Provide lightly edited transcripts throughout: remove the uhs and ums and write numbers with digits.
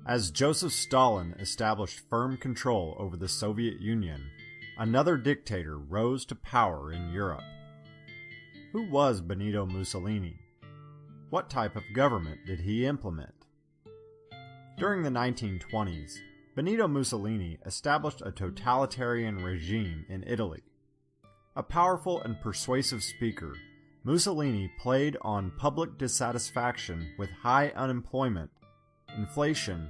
As Joseph Stalin established firm control over the Soviet Union, another dictator rose to power in Europe. Who was Benito Mussolini? What type of government did he implement? During the 1920s, Benito Mussolini established a totalitarian regime in Italy. A powerful and persuasive speaker, Mussolini played on public dissatisfaction with high unemployment, inflation,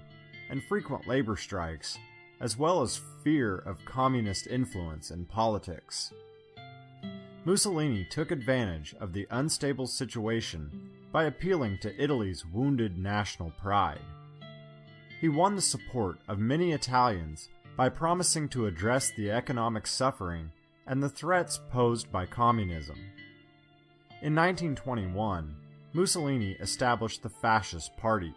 and frequent labor strikes, as well as fear of communist influence in politics. Mussolini took advantage of the unstable situation by appealing to Italy's wounded national pride. He won the support of many Italians by promising to address the economic suffering and the threats posed by communism. In 1921, Mussolini established the Fascist Party.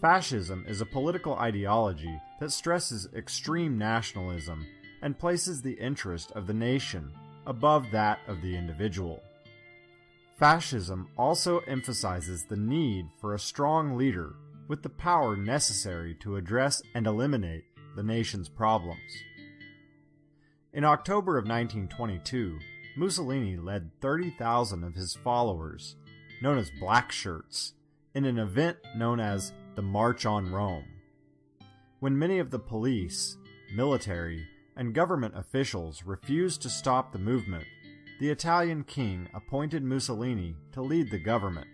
Fascism is a political ideology that stresses extreme nationalism and places the interest of the nation above that of the individual. Fascism also emphasizes the need for a strong leader with the power necessary to address and eliminate the nation's problems. In October of 1922, Mussolini led 30,000 of his followers, known as Black Shirts, in an event known as the March on Rome. When many of the police, military, and government officials refused to stop the movement, the Italian king appointed Mussolini to lead the government.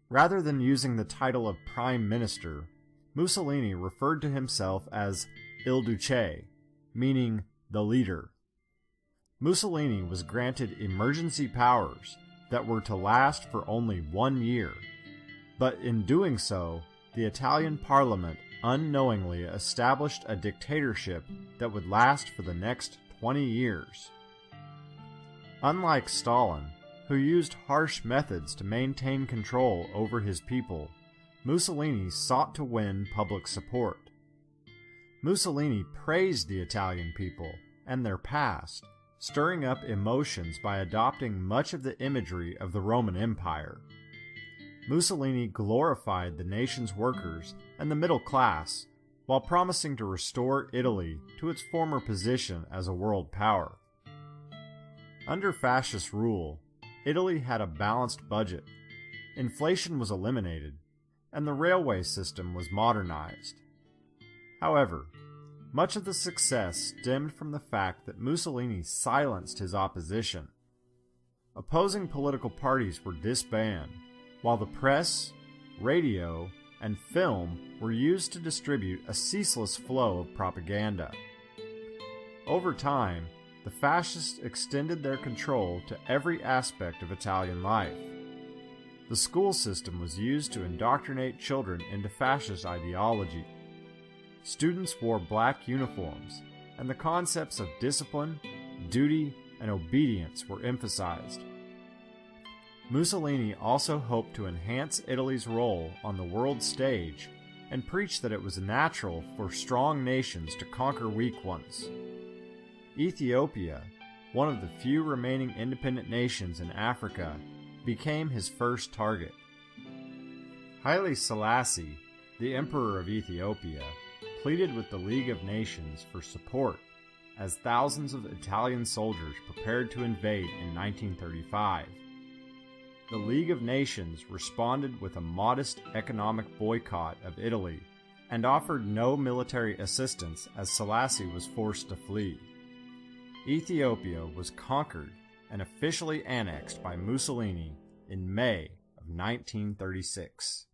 Rather than using the title of Prime Minister, Mussolini referred to himself as Il Duce, meaning the leader. Mussolini was granted emergency powers that were to last for only 1 year, but in doing so, the Italian parliament unknowingly established a dictatorship that would last for the next 20 years. Unlike Stalin, who used harsh methods to maintain control over his people, Mussolini sought to win public support. Mussolini praised the Italian people and their past, stirring up emotions by adopting much of the imagery of the Roman Empire. Mussolini glorified the nation's workers and the middle class, while promising to restore Italy to its former position as a world power. Under fascist rule, Italy had a balanced budget, inflation was eliminated, and the railway system was modernized. However, much of the success stemmed from the fact that Mussolini silenced his opposition. Opposing political parties were disbanded, while the press, radio, and film were used to distribute a ceaseless flow of propaganda. Over time, the fascists extended their control to every aspect of Italian life. The school system was used to indoctrinate children into fascist ideology. Students wore black uniforms, and the concepts of discipline, duty, and obedience were emphasized. Mussolini also hoped to enhance Italy's role on the world stage and preached that it was natural for strong nations to conquer weak ones. Ethiopia, one of the few remaining independent nations in Africa, became his first target. Haile Selassie, the Emperor of Ethiopia, pleaded with the League of Nations for support as thousands of Italian soldiers prepared to invade in 1935. The League of Nations responded with a modest economic boycott of Italy and offered no military assistance as Selassie was forced to flee. Ethiopia was conquered and officially annexed by Mussolini in May of 1936.